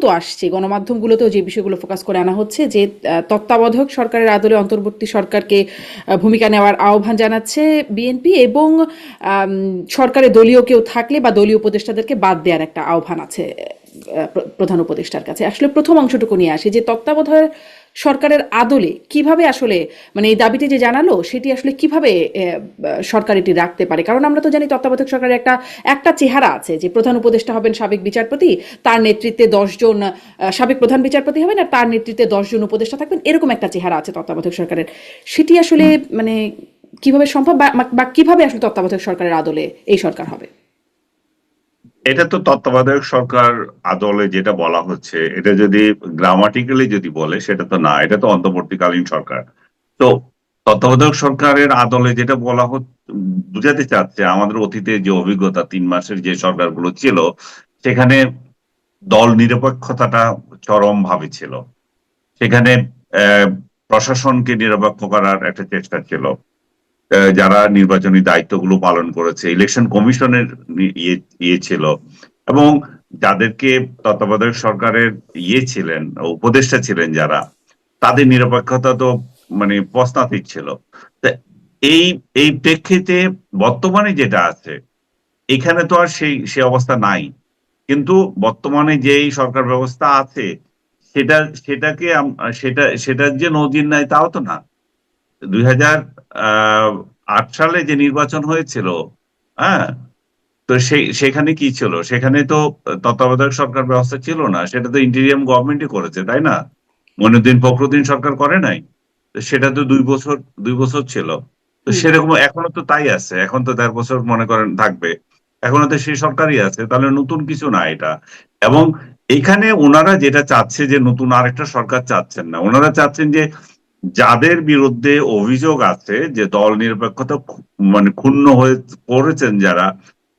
তো আসছে, গণমাধ্যমগুলোতেও যে বিষয়গুলো ফোকাস করে আনা হচ্ছে যে তত্ত্বাবধায়ক সরকারের আদলে অন্তর্বর্তী সরকারকে ভূমিকা নেওয়ার আহ্বান জানাচ্ছে বিএনপি, এবং সরকারে দলীয় কেউ থাকলে বা দলীয় উপদেষ্টাদেরকে বাদ দেওয়ার একটা আহ্বান আছে প্রধান উপদেষ্টার কাছে। আসলে প্রথম অংশটুকু নিয়ে আসে যে তত্ত্বাবধায়ক সরকারের আদলে কিভাবে আসলে মানে এই দাবিটি যে জানালো সেটি আসলে কিভাবে সরকার এটি রাখতে পারে, কারণ আমরা তো জানি তত্ত্বাবধায়ক সরকারের একটা একটা চেহারা আছে যে প্রধান উপদেষ্টা হবেন সাবেক বিচারপতি, তার নেতৃত্বে 10 জন সাবেক প্রধান বিচারপতি হবেন, আর তার নেতৃত্বে 10 জন উপদেষ্টা থাকবেন, এরকম একটা চেহারা আছে তত্ত্বাবধায়ক সরকারের। সেটি আসলে মানে কিভাবে সম্ভব, বা কিভাবে আসলে তত্ত্বাবধায়ক সরকারের আদলে এই সরকার হবে? এটা তো তত্ত্বাবধায়ক সরকার আদলে যেটা বলা হচ্ছে, এটা যদি গ্রামাটিক্যালি যদি বলে সেটা তো না, এটা তো অন্তর্বর্তীকালীন সরকার। তো তত্ত্বাবধায়ক সরকারের আদলে যেটা বলা বুঝাতে চাচ্ছে, আমাদের অতীতে যে অভিজ্ঞতা 3 মাসের যে সরকারগুলো ছিল, সেখানে দল নিরপেক্ষতাটা চরম ভাবে ছিল। সেখানে প্রশাসনকে নিরপেক্ষ করার একটা চেষ্টা ছিল। যারা নির্বাচনী দায়িত্বগুলো পালন করেছে, ইলেকশন কমিশনের ইয়ে ছিল, এবং যাদেরকে তত্ত্বাবধায়ক সরকারের ছিলেন, উপদেষ্টা ছিলেন যারা, তাদের নিরপেক্ষতা তো মানে প্রশ্নাতীত ছিল। এই এই প্রেক্ষিতে বর্তমানে যেটা আছে, এখানে তো আর সেই অবস্থা নাই। কিন্তু বর্তমানে যেই সরকার ব্যবস্থা আছে, সেটা সেটাকে সেটার যে নজির নাই তাও তো না। 2008 সালে যে নির্বাচন হয়েছিল, হ্যাঁ, তো সেখানে কি ছিল? সেখানে তো তত্ত্বাবধায়ক সরকার ব্যবস্থা ছিল না, সেটা তো ইন্টেরিয়াম গভর্নমেন্টই করেছে, তাই না? মইনুদ্দিন ফখরুদ্দিন সরকার করে নাই। তো সেটা তো 2 বছর ছিল। তো সেরকম এখনো তো তাই আছে, এখন তো 1.5 বছর মনে করেন থাকবে, এখনো তো সেই সরকারই আছে, তাহলে নতুন কিছু না এটা। এবং এখানে ওনারা যেটা চাচ্ছে, যে নতুন আরেকটা সরকার চাচ্ছেন না, ওনারা চাচ্ছেন যে যাদের বিরুদ্ধে অভিযোগ আছে যে দল নিরপেক্ষতা মানে ক্ষুণ্ণ হয়ে পড়েছেন যারা,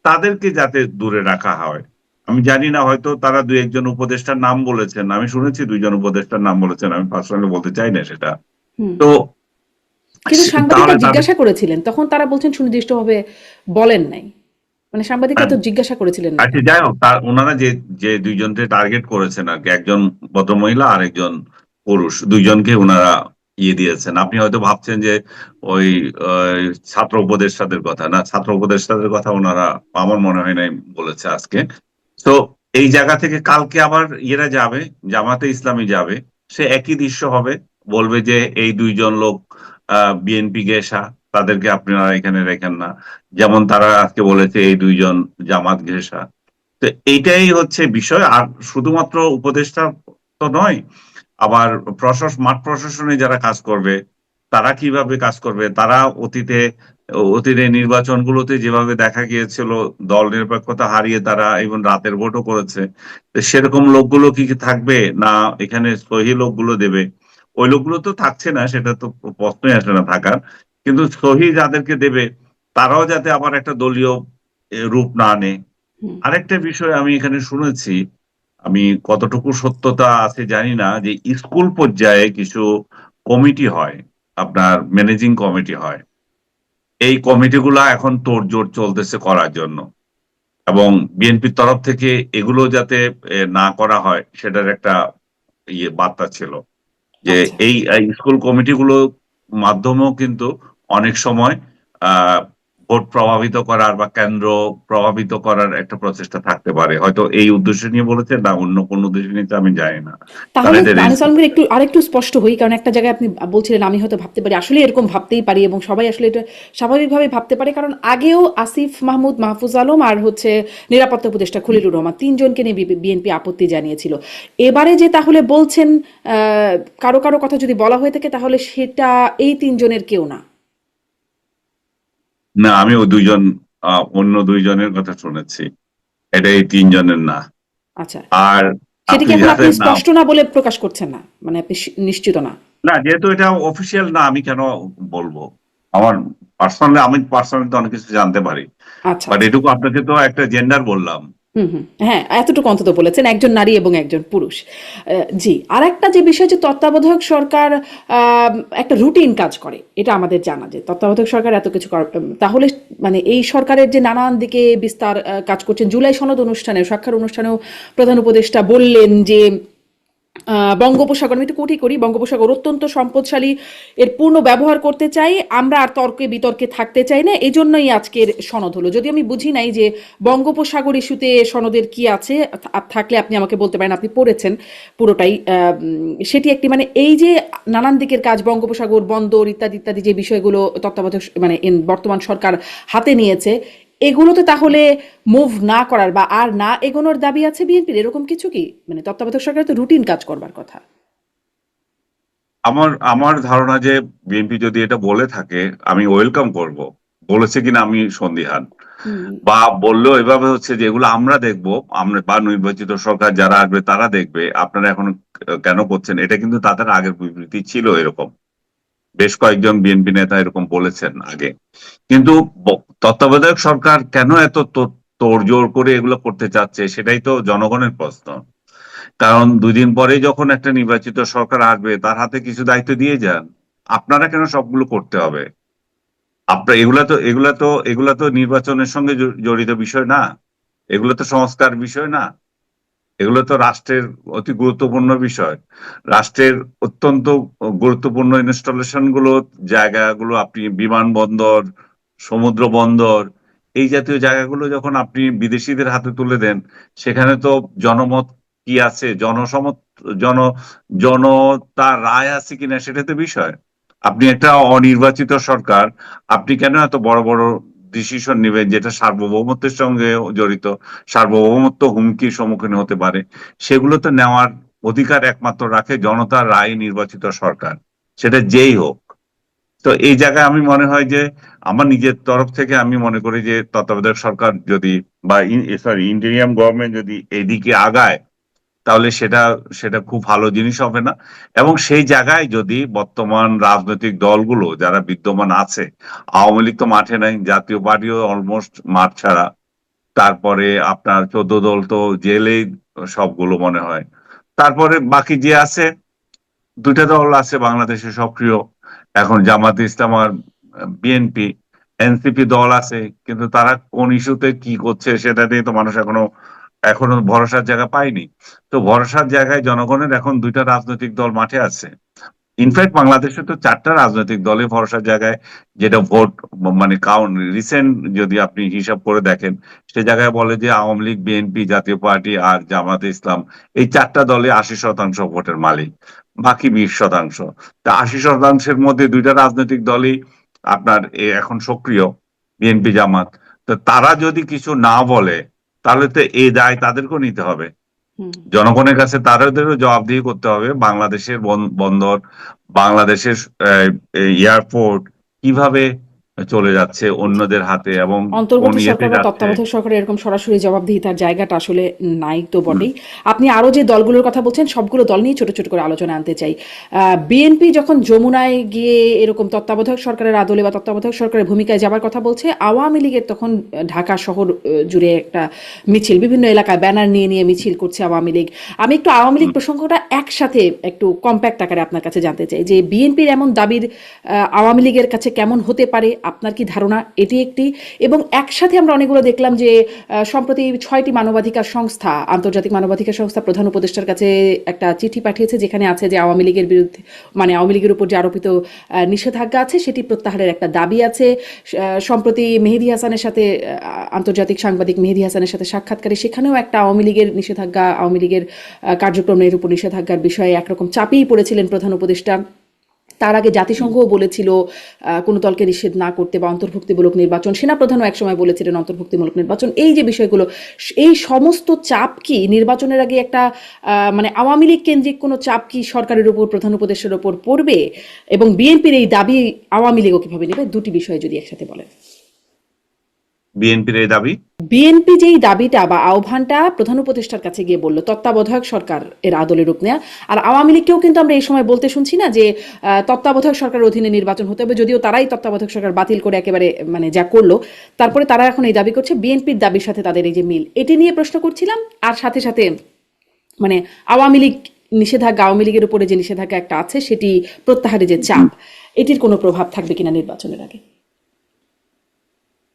তাদেরকে যাতে দূরে রাখা হয়। আমি জানি না, হয়তো তারা 2-1 জন উপদেষ্টার নাম বলেছেন, আমি শুনেছি 2 জন উপদেষ্টার নাম বলেছেন, আমি পার্সোনালি বলতে চাই না সেটা। তো কিন্তু সাংবাদিকরা তাহলে তাদের জিজ্ঞাসা করেছিলেন, তখন তারা বলছেন সুনির্দিষ্টভাবে বলেন নাই। মানে সাংবাদিকরা তো জিজ্ঞাসা করেছিলেন না আচ্ছা, কেন? যাই হোক, তার ওনারা যে যে 2 জনকে টার্গেট করেছেন আর কি, একজন ভদ্রমহিলা আর একজন পুরুষ, 2 জনকে ওনারা দিয়েছেন। আপনি হয়তো ভাবছেন যে ওই ছাত্র উপদেষ্টাদের কথা না, ছাত্র উপদেষ্টাদের কথা ওনারা আমার মনে হয় নাই বলেছে আজকে। তো এই জায়গা থেকে কালকে আবার যাবে, জামাতে ইসলামী যাবে, সে একই দৃশ্য হবে, বলবে যে এই 2 জন লোক বিএনপি ঘেঁষা, তাদেরকে আপনারা এখানে রেখেন না। যেমন তারা আজকে বলেছে এই 2 জন জামাত ঘেঁষা। তো এইটাই হচ্ছে বিষয়। আর শুধুমাত্র উপদেষ্টা তো নয়, আবার মাঠ প্রশাসনে যারা কাজ করবে, তারা কিভাবে কাজ করবে? তারা অতীতে নির্বাচনগুলোতে যেভাবে দেখা গিয়েছিল, দল নিরপেক্ষতা হারিয়ে তারা ইভেন রাতের ভোটও করেছে। তো সেরকম লোকগুলো কি থাকবে না এখানে সহি লোকগুলো দেবে? ওই লোকগুলো তো থাকছে না, সেটা তো প্রশ্নই আসে না থাকার। কিন্তু সহি যাদেরকে দেবে, তারাও যাতে আবার একটা দলীয় রূপ না আনে। আরেকটা বিষয় আমি এখানে শুনেছি, আমি কতটুকু সত্যতা আছে জানি না, যে স্কুল পর্যায়ে কিছু কমিটি হয়, আপনার ম্যানেজিং কমিটি হয়। এই কমিটিগুলা এখন তোড়জোড় চলতেছে করার জন্য, এবং বিএনপির তরফ থেকে এগুলো যাতে না করা হয় সেটার একটা বার্তা ছিল, যে আচ্ছা। এই স্কুল কমিটিগুলো মাধ্যমেও কিন্তু অনেক সময় আহ ভোট প্রভাবিত করার বা কেন্দ্র প্রভাবিত করার একটা প্রচেষ্টা থাকতে পারে। হয়তো এই উদ্দেশ্য নিয়ে বলেছে, না অন্য কোন উদ্দেশ্য নিয়ে আমি জানি না। তারা তাহলে এটা আনিস রেজিস্টার আলমগীর একটু আরেকটু স্পষ্ট হই, কারণ একটা জায়গায় আপনি বলছিলেন আমি হয়তো ভাবতে পারি, আসলে এরকম ভাবতেই পারি এবং সবাই আসলে এটা স্বাভাবিকভাবে ভাবতে পারে, কারণ আগেও আসিফ মাহমুদ, মাহফুজ আলম আর হচ্ছে নিরাপত্তা উপদেষ্টা খলিলুর রহমান, তিনজনকে নিয়ে বিএনপি আপত্তি জানিয়েছিল। এবারে যে তাহলে বলছেন কারো কারো কথা যদি বলা হয়ে থাকে তাহলে সেটা এই তিনজনের কেউ না। না, আমি ওই 2 জন অন্য 2 জনের কথা শুনেছি, এটা এই 3 জনের না। আচ্ছা, আর সেটি কি আপনি এখন আপনি যাদের নাম, স্পষ্ট না বলে প্রকাশ করছেন না, মানে আপনি নিশ্চিত না? না যেহেতু এটা অফিসিয়াল না, আমি কেন বলবো? আমার আমি পার্সোনালি তো অনেক কিছু জানতে পারি। আচ্ছা, বাট আচ্ছা। এটুকু আপনাকে তো একটা জেন্ডার বললাম, হুম হুম, হ্যাঁ, এতটুকু অন্তত বলেছেন, একজন নারী এবং একজন পুরুষ। জি, আর একটা যে বিষয়, যে তত্ত্বাবধায়ক সরকার একটা রুটিন কাজ করে, এটা আমাদের জানা, যে তত্ত্বাবধায়ক সরকার এত কিছু তাহলে মানে এই সরকারের যে নানান দিকে বিস্তার কাজ করছেন, জুলাই সনদ অনুষ্ঠানে, স্বাক্ষর অনুষ্ঠানেও প্রধান উপদেষ্টা বললেন যে বঙ্গোপসাগর, আমি একটু কোটি করি, বঙ্গোপসাগর অত্যন্ত সম্পদশালী, এর পূর্ণ ব্যবহার করতে চাই আমরা, আর তর্কে বিতর্কে থাকতে চাই না, এই জন্যই আজকের সনদ হলো। যদি আমি বুঝি নাই যে বঙ্গোপসাগর ইস্যুতে সনদের কি আছে, থাকলে আপনি আমাকে বলতে পারেন, আপনি পড়েছেন পুরোটাই। সেটি একটি, মানে এই যে নানান দিকের কাজ, বঙ্গোপসাগর বন্দর ইত্যাদি ইত্যাদি যে বিষয়গুলো তত্ত্বাবধায়ক মানে বর্তমান সরকার হাতে নিয়েছে, এগুলোতে তাহলে মুভ না করার বা আর না এগোনোর দাবি আছে বিএনপির, এরকম কিছু কি? মানে তত্ত্বাবধায়ক সরকারের তো রুটিন কাজ করবার কথা। আমার আমার ধারণা যে বিএনপি যদি এটা বলে থাকে, আমি ওয়েলকাম করব। বলেছে কিনা আমি সন্দিহান। হুম বা বললেও এভাবে হচ্ছে যে এগুলো আমরা দেখবো, আমরা বা নির্বাচিত সরকার যারা আসবে তারা দেখবে, আপনারা এখন কেন করছেন, এটা কিন্তু তাদের আগের বিবৃতি ছিল এরকম। বেশ কয়েকজন বিএনপি নেতা এরকম বলেছেন আগে। কিন্তু তত্ত্বাবধায়ক সরকার কেন এত তোড়জোড় করে এগুলো করতে চাচ্ছে, সেটাই তো জনগণের প্রশ্ন। কারণ 2 দিন পরেই যখন একটা নির্বাচিত সরকার আসবে, তার হাতে কিছু দায়িত্ব দিয়ে যান। আপনারা কেন সবগুলো করতে হবে? আপনার এগুলা তো নির্বাচনের সঙ্গে জড়িত বিষয় না। এগুলো তো সংস্কার বিষয় না। এগুলো তো রাষ্ট্রের অতি গুরুত্বপূর্ণ বিষয়। রাষ্ট্রের অত্যন্ত গুরুত্বপূর্ণ ইনস্টলেশন গুলো, জায়গাগুলো, আপনি বিমানবন্দর, সমুদ্র বন্দর, এই জাতীয় জায়গাগুলো যখন আপনি বিদেশিদের হাতে তুলে দেন, সেখানে তো জনমত কি আছে, জন জনতার রায় আছে কিনা, সেটা তো বিষয়। আপনি একটা অনির্বাচিত সরকার, আপনি কেন এত বড় বড় ডিসিশন নেবেন যেটা সার্বভৌমত্বের সঙ্গে জড়িত, সার্বভৌমত্ব হুমকির সম্মুখীন হতে পারে? সেগুলো তো নেওয়ার অধিকার একমাত্র রাখে জনতার রায় নির্বাচিত সরকার, সেটা যেই হোক। তো এই জায়গায় আমি মনে হয় যে, আমার নিজের তরফ থেকে আমি মনে করি যে তত্ত্বাবধায়ক সরকার যদি, বা ইন্টেরিয়াম গভর্নমেন্ট যদি এদিকে আগায়, তাহলে সেটা সেটা খুব ভালো জিনিস হবে না। এবং সেই জায়গায় যদি বর্তমান রাজনৈতিক দলগুলো যারা বিদ্যমান আছে, আওয়ামী লীগ তো মাঠে নাই, জাতীয় পার্টিও অলমোস্ট মাঠ ছাড়া, তারপরে আপনার 14 দল তো জেলেই সবগুলো মনে হয়, তারপরে বাকি যে আছে, 2টা দল আছে বাংলাদেশে সক্রিয় এখন, জামাতে ইসলাম আর বিএনপি। এনসিপি দল আছে, কিন্তু তারা কোন ইস্যুতে কি করছে সেটা নিয়ে তো মানুষ এখনো এখনো ভরসার জায়গা পায়নি। তো ভরসার জায়গায় জনগণের এখন 2টা রাজনৈতিক দল মাঠে আছে। ইনফ্যাক্ট বাংলাদেশে তো 4টা রাজনৈতিক দলে ভরসার জায়গায়, যেটা ভোট মানে কাউন্ট রিসেন্ট যদি আপনি হিসাব করে দেখেন, সে জায়গায় বলে যে আওয়ামী লীগ, বিএনপি, জাতীয় পার্টি আর জামাতে ইসলাম, এই 4টা দলে 80% ভোটের মালিক, বাকি 20%। তা 80%-এর মধ্যে 2টা রাজনৈতিক দলই আপনার এখন সক্রিয়, বিএনপি, জামাত। তো তারা যদি কিছু না বলে, তাহলে তো এই দায় তাদেরকেও নিতে হবে। হুম। জনগণের কাছে তাদেরও জবাবদিহি করতে হবে। বাংলাদেশের বন্দর, বাংলাদেশের এয়ারপোর্ট কিভাবে চলে যাচ্ছে অন্যদের হাতে, এবং কোন অন্তর্বর্তী ইয়েতে সরকার বা যাচ্ছে। তত্ত্বাবধায়ক সরকারের এরকম সরাসরি জবাবদিহিতার জায়গাটা আসলে নাই তো বটেই। আপনি আরো যে দলগুলোর কথা বলছেন, সবগুলো দল নিয়ে ছোট ছোট করে আলোচনা আনতে চাই। বিএনপি যখন যমুনায় গিয়ে এরকম তত্ত্বাবধায়ক সরকারের আদলে বা তত্ত্বাবধায়ক সরকারের ভূমিকায় যাবার কথা বলছে, আওয়ামী লীগের তখন ঢাকা শহর জুড়ে একটা মিছিল, বিভিন্ন এলাকায় ব্যানার নিয়ে নিয়ে মিছিল করছে আওয়ামী লীগ। আমি একটু আওয়ামী লীগ হুম। প্রসঙ্গটা একসাথে একটু কম্প্যাক্ট আকারে আপনার কাছে জানতে চাই, যে বিএনপির এমন দাবির আওয়ামী লীগের কাছে কেমন হতে পারে, আপনার কি ধারণা? এটি একটি। এবং একসাথে আমরা অনেকগুলো দেখলাম যে সম্প্রতি 6টি মানবাধিকার সংস্থা, আন্তর্জাতিক মানবাধিকার সংস্থা প্রধান উপদেষ্টার কাছে একটা চিঠি পাঠিয়েছে, যেখানে আছে যে আওয়ামী লীগের বিরুদ্ধে, মানে আওয়ামী লীগের উপর যে আরোপিত নিষেধাজ্ঞা আছে সেটি প্রত্যাহারের একটা দাবি আছে। সম্প্রতি মেহেদী হাসানের সাথে, আন্তর্জাতিক সাংবাদিক মেহেদী হাসানের সাথে সাক্ষাৎকারে, সেখানেও একটা আওয়ামী লীগের নিষেধাজ্ঞা, আওয়ামী লীগের কার্যক্রমের উপর নিষেধাজ্ঞার বিষয়ে একরকম চাপেই পড়েছিলেন প্রধান উপদেষ্টা। তার আগে জাতিসংঘও বলেছিল কোনো দলকে নিষেধ না করতে, বা অন্তর্ভুক্তিমূলক নির্বাচন, সেনাপ্রধানও একসময় বলেছিলেন অন্তর্ভুক্তিমূলক নির্বাচন, এই যে বিষয়গুলো, এই সমস্ত চাপ কি নির্বাচনের আগে একটা মানে আওয়ামী লীগ কেন্দ্রিক কোনো চাপ কি সরকারের উপর, প্রধান উপদেষ্টার উপর পড়বে? এবং বিএনপির এই দাবি আওয়ামী লীগও কিভাবে নেবে? দুটি বিষয় যদি একসাথে বলেন। বিএনপির এই দাবি? বিএনপি যেই দাবিটা বা আহ্বানটা প্রধান উপদেষ্টার কাছে গিয়ে বলল তত্ত্বাবধায়ক সরকার এর আদলে রূপ নেয়া, আর আওয়ামী লীগকেও কিন্তু আমরা এই সময় বলতে শুনছি না যে তত্ত্বাবধায়ক সরকারের অধীনে নির্বাচন হতে হবে, যদিও তারাই তত্ত্বাবধায়ক সরকার বাতিল করে একেবারে মানে যা করলো, তারপরে তারা এখন এই দাবি করছে। বিএনপির দাবির সাথে তাদের এই যে মিল, এটি নিয়ে প্রশ্ন করছিলাম। আর সাথে সাথে মানে আওয়ামী লীগ নিষেধাজ্ঞা, আওয়ামী লীগের উপরে যে নিষেধাজ্ঞা একটা আছে সেটি প্রত্যাহারে যে চাপ, এটির কোনো প্রভাব থাকবে কিনা নির্বাচনের আগে?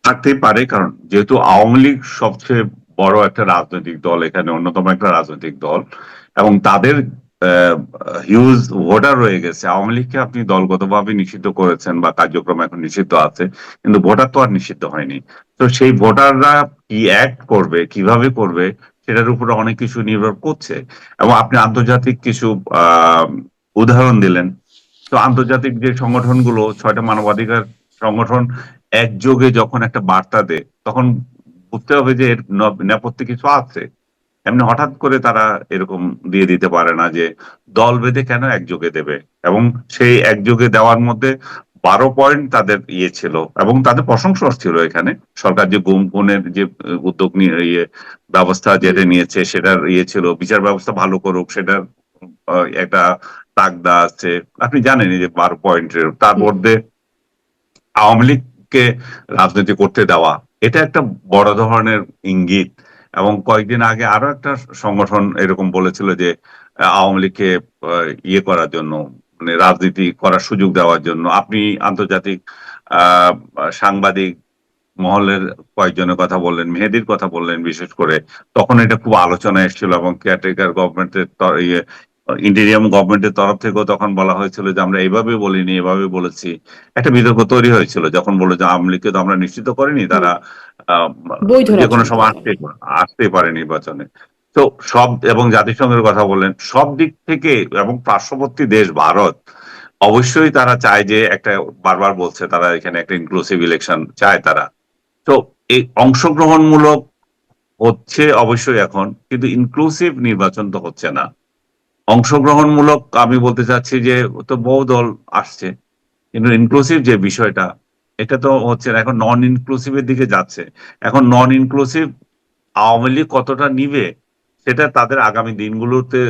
থাকতেই পারে, কারণ যেহেতু আওয়ামী লীগ সবচেয়ে বড় একটা রাজনৈতিক দল, এখানে অন্যতম একটা রাজনৈতিক দল, এবং তাদের হিউজ ভোটার রয়ে গেছে। আওয়ামী লীগকে আপনি দলগতভাবে নিষিদ্ধ করেছেন বা কার্যক্রম এখন নিষিদ্ধ আছে, কিন্তু ভোটার তো আর নিষিদ্ধ হয়নি। তো সেই ভোটাররা কি অ্যাক্ট করবে, কিভাবে করবে, সেটার উপরে অনেক কিছু নির্ভর করছে। এবং আপনি আন্তর্জাতিক কিছু আহ উদাহরণ দিলেন। তো আন্তর্জাতিক যে সংগঠনগুলো, 6টা মানবাধিকার সংগঠন একযোগে যখন একটা বার্তা দেয়, তখন বুঝতে হবে যে এর নেপথ্যে কিছু আছে। এমনি হঠাৎ করে তারা এরকম দিয়ে দিতে পারে না যে দল বেঁধে কেন একযোগে দেবে। এবং সেই একযোগে দেওয়ার মধ্যে 12 পয়েন্ট তাদের ইয়ে ছিল, এবং তাদের প্রশংসা ছিল। এখানে সরকার যে গুম খুনের যে উদ্যোগ নিয়ে ব্যবস্থা যেটা নিয়েছে, সেটার ইয়ে ছিল বিচার ব্যবস্থা ভালো করুক, সেটার একটা তাগদা আছে। আপনি জানেন এই যে 12 পয়েন্টের, তার মধ্যে আওয়ামী লীগকে রাজনীতি করতে দেওয়া, এটা একটা বড় ধরনের ইঙ্গিত। এবং কয়েকদিন আগে আরো একটা সংগঠন এরকম বলেছিল যে আওয়ামী লীগকে ইয়ে করার জন্য, মানে রাজনীতি করার সুযোগ দেওয়ার জন্য। আপনি আন্তর্জাতিক আহ সাংবাদিক মহলের কয়েকজনের কথা বললেন, মেহেদীর কথা বললেন বিশেষ করে। তখন এটা খুব আলোচনায় এসেছিল, এবং কেয়ারটেকার গভর্নমেন্টের ইন্টেরিয়াম গভর্নমেন্টের তরফ থেকেও তখন বলা হয়েছিল যে আমরা এইভাবে বলিনি, এভাবে বলেছি। একটা বিতর্ক তৈরি হয়েছিল যখন বললো যে আওয়ামী লীগকে তো আমরা নিশ্চিত করিনি, তারা আহ, বৈধ যে কোনো রাজনৈতিক সময় দল। আসতে পারে নির্বাচনে। তো সব, এবং জাতিসংঘের কথা বললেন, সব দিক থেকে, এবং পার্শ্ববর্তী দেশ ভারত অবশ্যই তারা চায় যে একটা, বারবার বলছে তারা এখানে একটা ইনক্লুসিভ ইলেকশন চায় তারা। তো এই অংশগ্রহণমূলক হচ্ছে অবশ্যই এখন, কিন্তু ইনক্লুসিভ নির্বাচন তো হচ্ছে না। অংশগ্রহণমূলক আমি বলতে চাচ্ছি যে তো বহু দল আসছে, কিন্তু ইনক্লুসিভ যে বিষয়টা, এটা তো হচ্ছে না। এখন নন ইনক্লুসিভের দিকে যাচ্ছে। এখন নন ইনক্লুসিভ আওয়ামী লীগ কতটা নিবে, সেটা তাদের আগামী দিনগুলোতে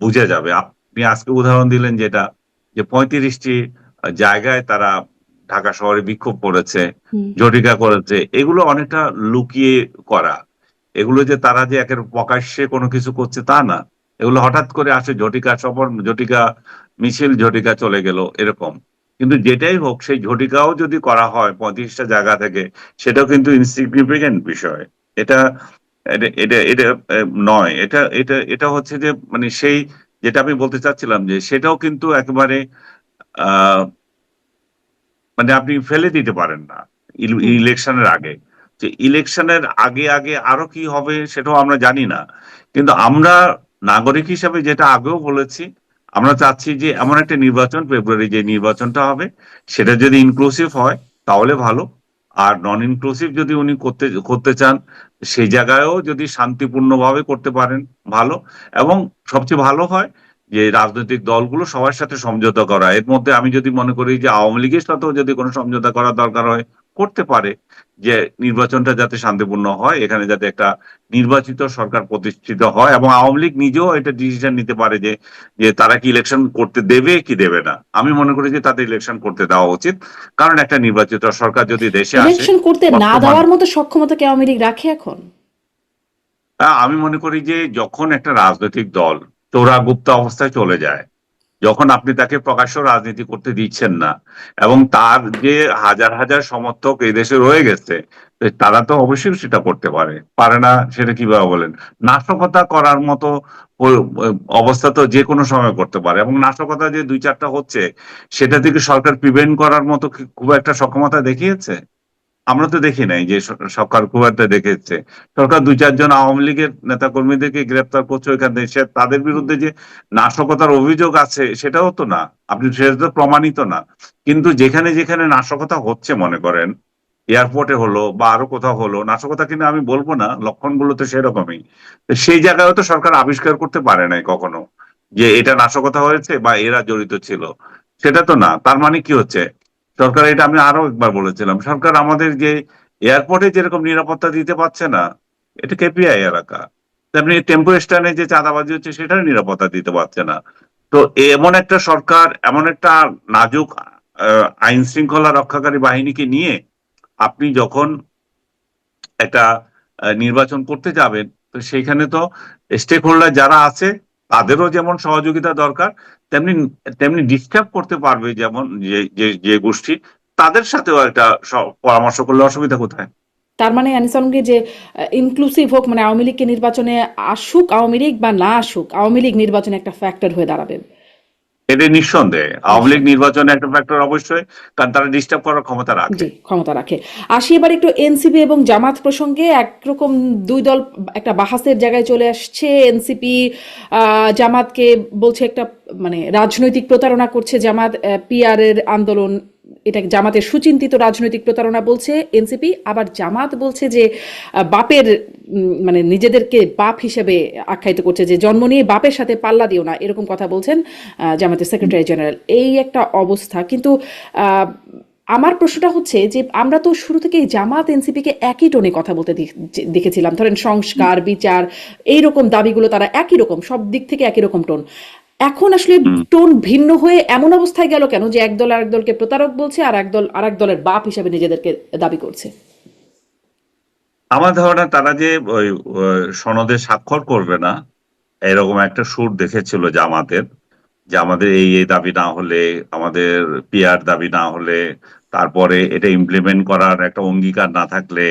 বুঝে যাবে। আপনি আজকে উদাহরণ দিলেন যেটা, যে 35টি জায়গায় তারা ঢাকা শহরে বিক্ষোভ করেছে, ঝটিকা করেছে, এগুলো অনেকটা লুকিয়ে করা। এগুলো যে তারা যে একের প্রকাশ্যে কোনো কিছু করছে তা না। এগুলো হঠাৎ করে আসে, ঝটিকা সফর, ঝটিকা মিছিল, ঝটিকা চলে গেল, এরকম। কিন্তু যেটাই হোক, সেই ঝটিকাও যদি করা হয় 35টা জায়গা থেকে, সেটাও কিন্তু ইনসিগনিফিকেন্ট বিষয়। এটা এটা এটা এটা নয়। এটা এটা এটা হচ্ছে যে, মানে সেই, যেটা আমি বলতে চাচ্ছিলাম যে সেটাও কিন্তু একেবারে আহ মানে আপনি ফেলে দিতে পারেন না হুম। ইলেকশনের আগে। যে ইলেকশনের আগে আগে আরো কি হবে সেটাও আমরা জানি না। কিন্তু আমরা নাগরিক হিসাবে যেটা আগেও বলেছি, আমরা চাচ্ছি যে এমন একটা নির্বাচন, ফেব্রুয়ারি যে নির্বাচনটা হবে, সেটা যদি ইনক্লুসিভ হয় তাহলে ভালো। আর নন ইনক্লুসিভ যদি উনি করতে করতে চান, সেই জায়গায়ও যদি শান্তিপূর্ণভাবে করতে পারেন, ভালো। এবং সবচেয়ে ভালো হয় যে রাজনৈতিক দলগুলো সবার সাথে সমঝোতা করা। এর মধ্যে আমি যদি মনে করি যে আওয়ামী লীগের সাথেও যদি কোনো সমঝোতা করার দরকার হয়, করতে পারে। যে নির্বাচনটা যাতে শান্তিপূর্ণ হয়, এখানে যাতে একটা নির্বাচিত সরকার প্রতিষ্ঠিত হয়, এবং আওয়ামী লীগ নিজেও এটা ডিসিশন নিতে পারে যে যে তারা কি ইলেকশন করতে দেবে কি দেবে না। আমি মনে করি যে তাদের ইলেকশন করতে দেওয়া উচিত, কারণ একটা নির্বাচিত সরকার যদি দেশে আসে, ইলেকশন করতে না বর্তমান, দেওয়ার মতো সক্ষমতা কি আওয়ামী লীগ রাখে এখন? আমি মনে করি যে যখন একটা রাজনৈতিক দল চোরাগুপ্ত অবস্থায় চলে যায়, যখন আপনি তাকে প্রকাশ্য রাজনীতি করতে দিচ্ছেন না, এবং তার যে হাজার হাজার সমর্থক এই দেশে রয়ে গেছে, তো তারা তো অবশ্যই সেটা করতে পারে। পারে না সেটা কিভাবে বলেন? নাশকতা করার মতো অবস্থা তো যে কোনো সময় করতে পারে। এবং নাশকতা যে 2-4টা হচ্ছে, সেটা থেকে সরকার প্রিভেন্ট করার মতো খুব একটা সক্ষমতা দেখিয়েছে? আমরা তো দেখি নাই যে সরকার খুব একটা দেখেছে। সরকার 2-4 জন আওয়ামী লীগের নেতা কর্মীদেরকে গ্রেপ্তার করছে ওইখান থেকে, তাদের বিরুদ্ধে যে নাশকতার অভিযোগ আছে সেটাও তো না, আপনি সেটা তো প্রমাণিত না। কিন্তু যেখানে যেখানে নাশকতা হচ্ছে, মনে করেন এয়ারপোর্টে হলো বা আরো কোথাও হলো নাশকতা, কিন্তু আমি বলবো না, লক্ষণগুলো তো সেরকমই। তো সেই জায়গায় তো সরকার আবিষ্কার করতে পারে নাই কখনো যে এটা নাশকতা হয়েছে বা এরা জড়িত ছিল। সেটা তো না। তার মানে কি হচ্ছে, সরকার, এটা আমি আরো একবার বলেছিলাম, সরকার আমাদের যে এয়ারপোর্টে যেরকম নিরাপত্তা দিতে পারছে না, এটা কেপিআই এলাকা, তেমনি টেম্পো স্ট্যান্ডে যে চাঁদাবাজি হচ্ছে সেটার নিরাপত্তা দিতে পারছে না। তো এমন একটা সরকার, এমন একটা নাজুক আইন শৃঙ্খলা রক্ষাকারী বাহিনীকে নিয়ে আপনি যখন একটা নির্বাচন করতে যাবেন, তো সেইখানে তো স্টেক হোল্ডার যারা আছে তাদেরও যেমন সহযোগিতা দরকার, তেমনি তেমনি ডিস্টার্ব করতে পারবে যেমন যে যে যে গোষ্ঠী, তাদের সাথেও একটা পরামর্শ করলে অসুবিধা কোথায়? তার মানে আনিস আলমগীর যে ইনক্লুসিভ হোক, মানে আওয়ামী লীগকে নির্বাচনে আসুক আওয়ামী লীগ বা না আসুক, আওয়ামী লীগ নির্বাচনে একটা ফ্যাক্টর হয়ে দাঁড়াবে। এটা নিঃসন্দেহে আওয়ামী লীগ নিঃসন্দেহে। নির্বাচনে একটা ফ্যাক্টর অবশ্যই, কারণ তারা ডিস্টার্ব করার ক্ষমতা রাখে। জি, ক্ষমতা রাখে। আসি এবার একটু এনসিপি এবং জামাত প্রসঙ্গে। একরকম দুই দল একটা বাহাসের জায়গায় চলে আসছে। এনসিপি জামাতকে বলছে একটা, মানে রাজনৈতিক প্রতারণা করছে জামাত, পিআর এর আন্দোলন, এটা জামাতের সুচিন্তিত রাজনৈতিক প্রতারণা বলছে এনসিপি। আবার জামাত বলছে যে বাপের, মানে নিজেদেরকে বাপ হিসেবে আখ্যায়িত করছে, যে জন্ম নিয়ে বাপের সাথে পাল্লা দিও না, এরকম কথা বলছেন জামাতের সেক্রেটারি জেনারেল। এই একটা অবস্থা। কিন্তু আহ, আমার প্রশ্নটা হচ্ছে যে আমরা তো শুরু থেকেই জামাত এনসিপিকে একই টোনে কথা বলতে দেখেছিলাম। ধরেন সংস্কার, বিচার, এইরকম দাবিগুলো তারা একই রকম, সব দিক থেকে একই রকম টোন। এখন আসলে হুম। টোন ভিন্ন হয়ে এমন অবস্থায় গেল কেন যে একদল আরেক দলকে প্রতারক বলছে, আর একদল আরেক দলের বাপ হিসেবে নিজেদেরকে দাবি করছে? আমার ধারণা তারা যে ওই সনদে স্বাক্ষর করবে না, এরকম একটা সুর দেখেছিল জামাতের, যে আমাদের এই এই দাবি না হলে, আমাদের পিআর দাবি না হলে, তারপরে এটা ইমপ্লিমেন্ট করার একটা অঙ্গীকার না থাকলে,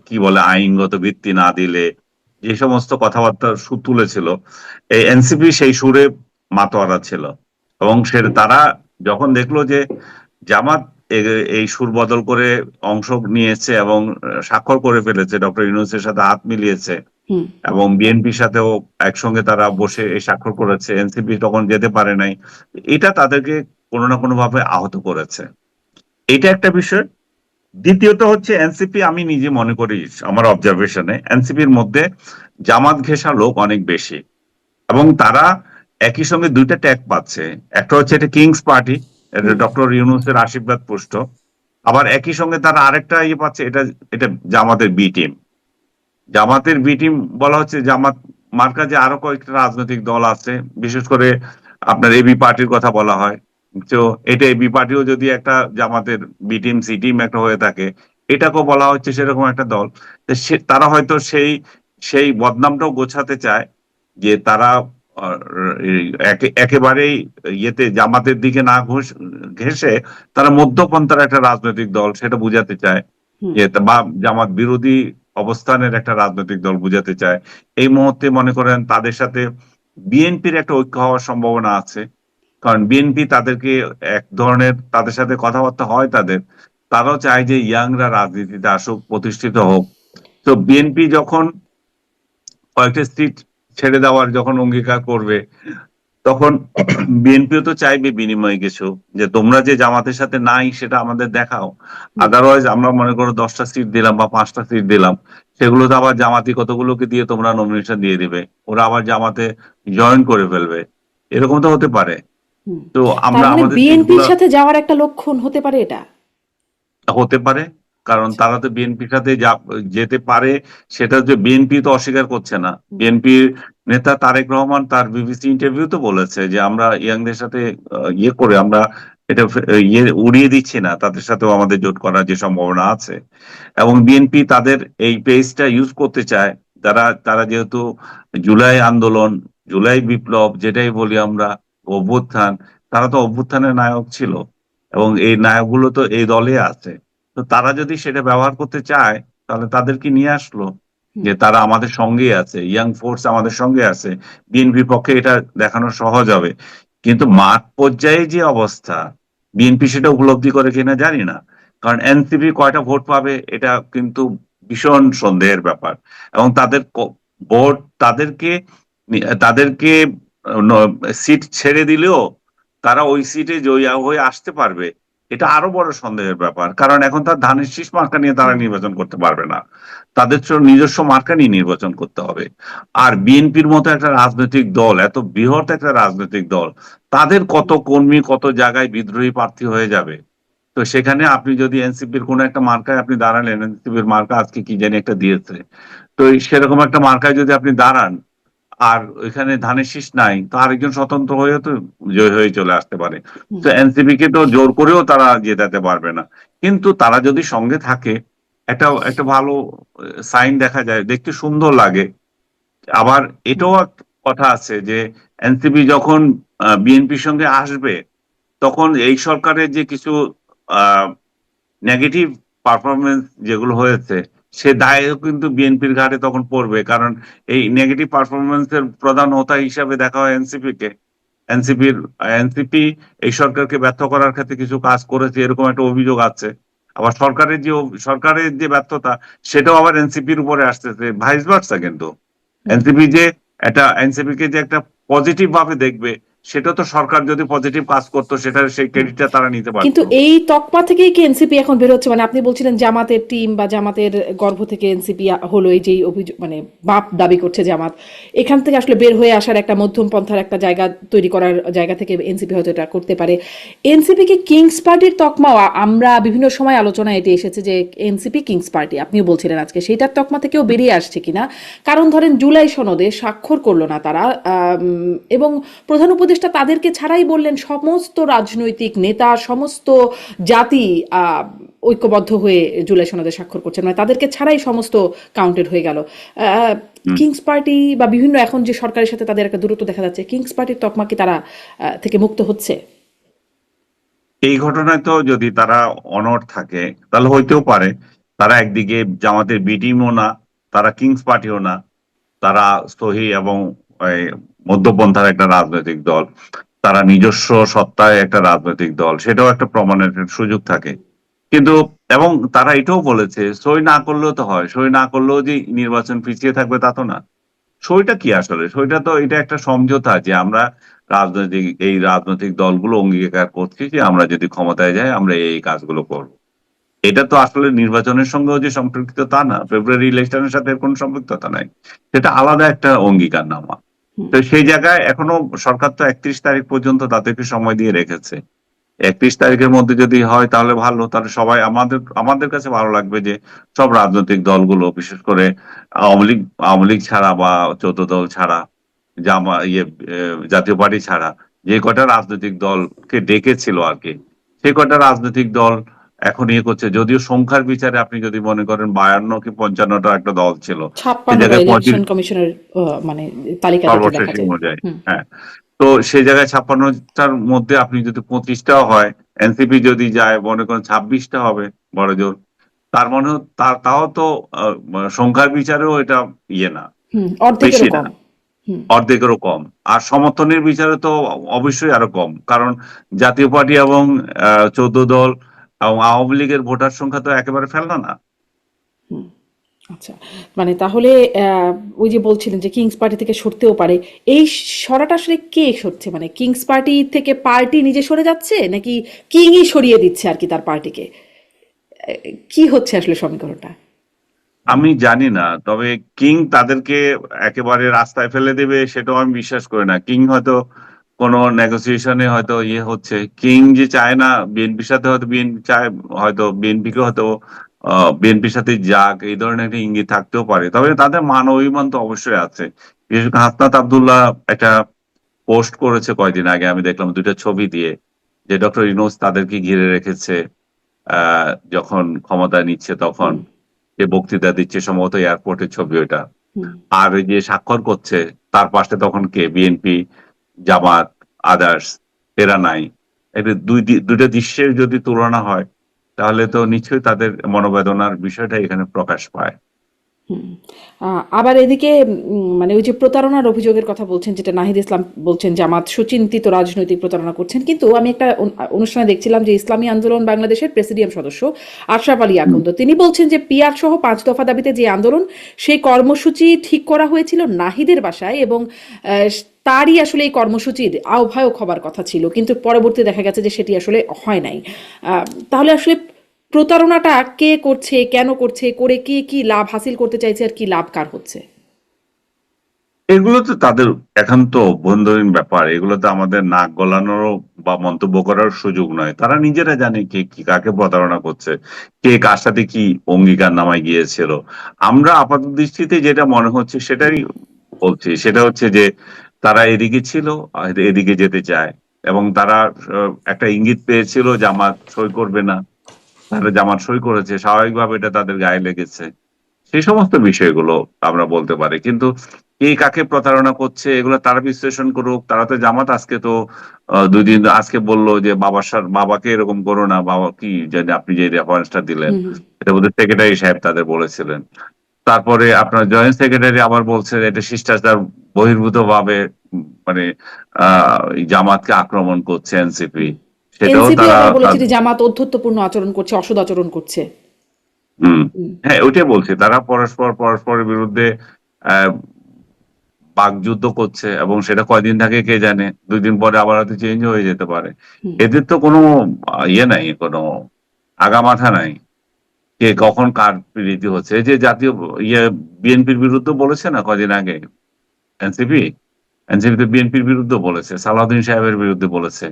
কি বলে আইনগত ভিত্তি না দিলে, যে সমস্ত কথাবার্তা সুর তুলেছিল, এই এনসিপি সেই সুরে মাতোয়ারা ছিল। এবং সে তারা যখন দেখলো যে জামাত এই সুর বদল করে অংশ নিয়েছে এবং স্বাক্ষর করে ফেলেছে, ডক্টর ইউনূসের সাথে হাত মিলিয়েছে, হুম। এবং বিএনপির সাথেও একসঙ্গে তারা বসে এই স্বাক্ষর করেছে, এনসিপি তখন যেতে পারে নাই, এটা তাদেরকে কোনো না কোনো ভাবে আহত করেছে। এটা একটা বিষয়। দ্বিতীয়ত হচ্ছে এনসিপি, আমি নিজে মনে করি আমার অবজারভেশনে এনসিপির মধ্যে জামাত ঘেঁষা লোক অনেক বেশি, এবং তারা একই সঙ্গে দুইটা ট্যাগ পাচ্ছে। একটা হচ্ছে এটা কিংস পার্টি, এটা হুম। ডক্টর ইউনূসের আশীর্বাদ পুষ্ট। আবার একই সঙ্গে তারা আরেকটা ইয়ে পাচ্ছে, এটা এটা জামাতের বি টিম। জামাতের বি টিম বলা হচ্ছে, জামাত মার্কা যে আরো কয়েকটা রাজনৈতিক দল আছে, বিশেষ করে আপনার এবি পার্টির কথা বলা হয়। তো এটা এবি পার্টিও যদি একটা জামাতের বি টিম সি টিম একটা হয়ে থাকে, এটাকেও বলা হচ্ছে সেরকম একটা দল। তো তারা হয়তো সেই সেই বদনামটাও গোছাতে চায়, যে তারা আহ, একেবারেই ইয়েতে জামাতের দিকে না ঘেঁষে তারা মধ্যপন্থার একটা রাজনৈতিক দল, সেটা বুঝাতে চায়, হুম। যে বা জামাত বিরোধী অবস্থানের একটা রাজনৈতিক দল বুঝাতে চায়। এই মুহূর্তে মনে করেন তাদের সাথে বিএনপির একটা ঐক্য হওয়ার সম্ভাবনা আছে, কারণ বিএনপি তাদেরকে এক ধরনের, তাদের সাথে কথাবার্তা হয় তাদের, তারাও চায় যে ইয়াংরা রাজনীতিতে আসুক, প্রতিষ্ঠিত হোক। তো বিএনপি যখন কয়েকটা সিট ছেড়ে দেওয়ার যখন অঙ্গীকার করবে, তখন বিএনপিও তো চাইবে বিনিময়ে কিছু, যে তোমরা যে জামাতের সাথে নাই সেটা আমাদের দেখাও। হুম। আদারওয়াইজ আমরা মনে করো 10টা সিট দিলাম বা 5টা সিট দিলাম, সেগুলো তো আবার জামাতি কতগুলোকে দিয়ে তোমরা নমিনেশন দিয়ে দিবে, ওরা আবার জামাতে জয়েন করে ফেলবে, এরকম তো হতে পারে। হুম। তো তার আমরা মানে আমাদের বিএনপির সিটগুলো সাথে যাওয়ার একটা লক্ষণ হতে পারে এটা। হতে পারে, কারণ আচ্ছা। তারা তো বিএনপির সাথে যেতে পারে, সেটা যে বিএনপি তো অস্বীকার করছে না। হুম। বিএনপির নেতা তারেক রহমান তার বিবিসি ইন্টারভিউ তো বলেছে যে আমরা ইয়াংদের সাথে ইয়ে করে আমরা এটা ইয়ে উড়িয়ে দিচ্ছি না, তাদের সাথেও আমাদের জোট করার যে সম্ভাবনা আছে। এবং বিএনপি তাদের এই পেজটা ইউজ করতে চায়, তারা তারা যেহেতু জুলাই আন্দোলন, জুলাই বিপ্লব যেটাই বলি আমরা, অভ্যুত্থান, তারা তো অভ্যুত্থানের নায়ক ছিল, এবং এই নায়কগুলো তো এই দলে আছে। তো তারা যদি সেটা ব্যবহার করতে চায়, তাহলে তাদেরকে নিয়ে আসলো, হুম। যে তারা আমাদের সঙ্গেই আছে, ইয়াং ফোর্স আমাদের সঙ্গে আছে, বিএনপির পক্ষে এটা দেখানো সহজ হবে। কিন্তু মাঠ পর্যায়ে যে অবস্থা, বিএনপি সেটা উপলব্ধি করে কিনা জানি না, কারণ এনসিপি কয়টা ভোট পাবে এটা কিন্তু ভীষণ সন্দেহের ব্যাপার। এবং তাদের ভোট, তাদেরকে তাদেরকে সিট ছেড়ে দিলেও তারা ওই সিটে জয়ী হয়ে আসতে পারবে, এটা আরো বড় সন্দেহের ব্যাপার, কারণ এখন তার ধানের শীষ মার্কা নিয়ে তারা হুম। নির্বাচন করতে পারবে না, তাদের তো নিজস্ব মার্কা নিয়ে নির্বাচন করতে হবে। আর বিএনপির মতো একটা রাজনৈতিক দল, এত বৃহৎ একটা রাজনৈতিক দল, তাদের কত কর্মী কত জায়গায় বিদ্রোহী প্রার্থী হয়ে যাবে। তো তো সেখানে আপনি যদি এনসিপির কোনো একটা মার্কায় আপনি দাঁড়ালেন, এনসিপির মার্কা আজকে কি জানি একটা দিয়েছে, তো সেরকম একটা মার্কায় যদি আপনি দাঁড়ান আর ওইখানে ধানের শীষ নাই, তো আরেকজন স্বতন্ত্র হয়ে তো জয় হয়ে চলে আসতে পারে। হুম, তো এনসিপি কে তো জোর করেও তারা জেতাতে পারবে না। কিন্তু তারা যদি সঙ্গে থাকে, একটা একটা ভালো সাইন দেখা যায়, দেখতে সুন্দর লাগে। আবার হুম, এটাও একটা কথা আছে যে এনসিপি যখন বিএনপির সঙ্গে আসবে, তখন এই সরকারের যে কিছু নেগেটিভ পারফরমেন্স যেগুলো হয়েছে, সে দায়ও কিন্তু বিএনপির ঘাড়ে তখন পড়বে। কারণ এই নেগেটিভ পারফরমেন্সের প্রধান হোতা হিসাবে দেখা হয় এনসিপি কে। এনসিপি এই সরকারকে ব্যর্থ করার ক্ষেত্রে কিছু কাজ করেছে, এরকম একটা অভিযোগ আছে। আবার সরকারের যে ব্যর্থতা, সেটাও আবার এনসিপির উপরে আসতেছে, ভাইস ভার্সা। কিন্তু হুম। এনসিপি যে এনসিপি কে যে একটা পজিটিভ ভাবে দেখবে, সেটা তো সরকার যদি পজিটিভ কাজ করতো, সেটার সেই হুম। ক্রেডিটটা তারা নিতে কিন্তু পারতো। এই তকমা থেকেই কি এনসিপি এখন বের হচ্ছে? মানে আপনি বলছিলেন জামাতের টিম বা জামাতের গর্ভ থেকে এনসিপি হলো, এই যে অভিযোগ, মানে বাপ দাবি করছে জামাত, এখান থেকে আসলে বের হয়ে আসার একটা মধ্যম পন্থার একটা জায়গা তৈরি করার জায়গা থেকে এনসিপি হয়তো এটা করতে পারে। এনসিপি কি কিংস পার্টির তকমাও? আমরা বিভিন্ন সময় আলোচনায় এটি এসেছে যে এনসিপি কিংস পার্টি, আপনিও বলছিলেন আজকে, সেইটার তকমা থেকেও বেরিয়ে আসছে কিনা? কারণ ধরেন জুলাই সনদে স্বাক্ষর করলো না তারা, এবং প্রধান উপদেষ্টা তাদেরকে ছাড়াই বললেন সমস্ত রাজনৈতিক নেতা, সমস্ত জাতি আহ, ঐক্যবদ্ধ হয়ে জুলাই সনদে স্বাক্ষর করছেন, মানে তাদেরকে ছাড়াই সমস্ত কাউন্টেড হয়ে গেল। হুম। কিংস পার্টি বা বিভিন্ন এখন যে সরকারের সাথে তাদের একটা দূরত্ব দেখা যাচ্ছে, কিংস পার্টির তকমা কি তারা থেকে মুক্ত হচ্ছে? এই ঘটনায় তো যদি তারা অনড় থাকে, তাহলে হইতেও পারে তারা একদিকে জামাতের বি টিমও না, তারা কিংস পার্টিও না, তারা সহি এবং এই, মধ্যপন্থার একটা রাজনৈতিক দল, তারা নিজস্ব সত্তায় একটা রাজনৈতিক দল, সেটাও একটা প্রমাণের একটা সুযোগ থাকে। কিন্তু এবং তারা এটাও বলেছে সই না করলেও তো হয়, সই না করলেও যে নির্বাচন পিছিয়ে থাকবে তা তো না। সইটা কি আসলে? সইটা তো এটা একটা সমঝোতা যে আমরা রাজনৈতিক দলগুলো অঙ্গীকার করছি যে আমরা যদি ক্ষমতায় যাই আমরা এই কাজগুলো করব। এটা তো আসলে নির্বাচনের সঙ্গেও যে সম্পর্কিত তা না, ফেব্রুয়ারি ইলেকশনের সাথে এর কোনো সম্পৃক্ততা নাই। সেটা আলাদা একটা অঙ্গীকারনামা। হুম, তো সেই জায়গায় এখনো সরকার তো 31 তারিখ পর্যন্ত তাদেরকে সময় দিয়ে রেখেছে। 31 তারিখের মধ্যে যদি হয় তাহলে ভালো, তাহলে সবাই আমাদের আমাদের কাছে ভালো লাগবে যে সব রাজনৈতিক দলগুলো, বিশেষ করে আওয়ামী লীগ ছাড়া বা 14 দল ছাড়া, জাতীয় পার্টি ছাড়া, যে কয়টা রাজনৈতিক দলকে ডেকেছিল আর কি, সে কয়টা রাজনৈতিক দল এখন ইয়ে করছে। যদিও সংখ্যার বিচারে আপনি যদি মনে করেন 52 কি 55টা একটা দল ছিল, সে 56টা জায়গায় ইলেকশন কমিশনের মানে তালিকা দেখে সর্বশেষ দেখা যায়। অনুযায়ী। হুম, হ্যাঁ। তো সেই জায়গায় 56টার মধ্যে আপনি যদি 25টাও হয়, এনসিপি যদি যায় মনে করেন 26টা হবে বড় জোর, তার মানে তাও তো সংখ্যার বিচারেও এটা ইয়ে না, হুম, অর্ধেকেরও বেশি না, কম। হুম, অর্ধেকেরও কম। আর সমর্থনের বিচারে তো অবশ্যই আরো কম, কারণ জাতীয় পার্টি এবং 14 দল এবং আওয়ামী লীগের ভোটার সংখ্যা তো একেবারে ফেলনা না। হুম। আচ্ছা, মানে তাহলে ওই যে বলছিলেন যে কিংস পার্টি থেকে সরতেও পারে, এই সরাটা আসলে কে সরছে? মানে কিংস পার্টি থেকে পার্টি নিজে সরে যাচ্ছে, নাকি কিংই সরিয়ে দিচ্ছে আর কি তার পার্টিকে? কি হচ্ছে আসলে সমীকরণটা? আমি জানি না, তবে কিং তাদেরকে একেবারে রাস্তায় ফেলে দেবে সেটাও আমি বিশ্বাস করি না। কিং হয়তো কোনো নেগোসিয়েশনে হয়তো ইয়ে হচ্ছে, কিং যে চায় না বিএনপির সাথে, হয়তো বিএনপি চায়, হয়তো বিএনপিকে হয়তো বিএনপির সাথে যাক, এই ধরনের একটা ইঙ্গিত থাকতেও পারে। তবে তাদের মান অভিমান তো অবশ্যই আছে। বিশেষ করে হাসনাত আব্দুল্লাহ একটা পোস্ট করেছে কয়দিন আগে, আমি দেখলাম দুইটা ছবি দিয়ে, যে ডক্টর ইউনূস তাদেরকে ঘিরে রেখেছে যখন ক্ষমতা নিচ্ছে তখন, হুম, যে বক্তৃতা দিচ্ছে, সম্ভবত এয়ারপোর্টের ছবি ওটা। হুম, আর ওই যে স্বাক্ষর করছে তার পাশে তখন কে, বিএনপি, জামাত, আদার্স, এরা নাই। এটা দুইটা দৃশ্যের যদি তুলনা হয়, তাহলে তো নিশ্চয়ই তাদের মনোবেদনার বিষয়টা এখানে প্রকাশ পায়। হুম। আবার এদিকে মানে ওই যে প্রতারণার অভিযোগের কথা বলছেন, যেটা নাহিদ ইসলাম বলছেন জামাত সুচিন্তিত রাজনৈতিক প্রতারণা করছেন, কিন্তু আমি একটা অনুষ্ঠানে দেখছিলাম যে ইসলামী আন্দোলন বাংলাদেশের প্রেসিডিয়াম সদস্য আশরাফ আলী হুম। আকন্দ, তিনি বলছেন যে পিআর সহ 5 দফা দাবিতে যে আন্দোলন, সেই কর্মসূচি ঠিক করা হয়েছিল নাহিদের বাসায়, এবং তারই আসলে এই কর্মসূচির আহ্বায়ক হবার কথা ছিল, কিন্তু পরবর্তী দেখা গেছে যে সেটি আসলে হয় নাই। তাহলে আসলে প্রতারণাটা কে করছে, কেন করছে, করে কে কি লাভ হাসিল করতে চাইছে, আর কি লাভ কার হচ্ছে? এগুলো তো তাদের একান্ত অভ্যন্তরীণ ব্যাপার, এগুলো তো আমাদের নাক গলানোরও বা মন্তব্য করার সুযোগ নয়। তারা নিজেরা জানে কে কি কাকে প্রতারণা করছে, কে কার সাথে কি অঙ্গীকার নামায় গিয়েছিল। আমরা আপাত দৃষ্টিতে যেটা মনে হচ্ছে সেটাই বলছি, সেটা হচ্ছে যে তারা এদিকে ছিল, আর এদিকে যেতে চায়, এবং তারা একটা ইঙ্গিত পেয়েছিল জামাত সই করবে না, তারা জামাত সই করেছে, স্বাভাবিকভাবে এটা তাদের গায়ে লেগেছে। সেই সমস্ত বিষয়গুলো আমরা বলতে পারি, কিন্তু কে কাকে প্রতারণা করছে এগুলো তারা বিশ্লেষণ করুক। তারা তো জামাত আজকে তো 2 দিন আজকে বললো যে বাবাকে এরকম করো না, বাবা কি জানি আপনি যে রেফারেন্সটা দিলেন, হুম হুম এটা বোধহয় সেক্রেটারি সাহেব তাদের বলেছিলেন। তারপরে আপনার জয়েন্ট সেক্রেটারি আবার বলছে যে এটা শিষ্টাচার বহির্ভূত ভাবে মানে এই জামাতকে আক্রমণ করছে এনসিপি। হুম। সেটাও এনসিপি তারা আবার বলেছে যে জামাত অধ্যত্বপূর্ণ আচরণ করছে, অসৎ আচরণ করছে। হম, হুম হ্যাঁ ওইটাই বলছি, তারা পরস্পরের বিরুদ্ধে আহ বাকযুদ্ধ করছে, এবং সেটা কয়দিন থাকে কে জানে, 2 দিন পরে আবার হয়তো চেঞ্জ হয়ে যেতে পারে। হুম এদের তো কোনো ইয়ে নাই, কোনো আগামাথা নাই, কে কখন কার প্রীতি হচ্ছে। এই যে জাতীয় ইয়ে বিএনপির বিরুদ্ধে বলেছে না কদিন আগে এনসিপি, এনসিপি তো বিএনপির বিরুদ্ধে বলেছে, সালাউদ্দিন সাহেবের বিরুদ্ধে বলেছে।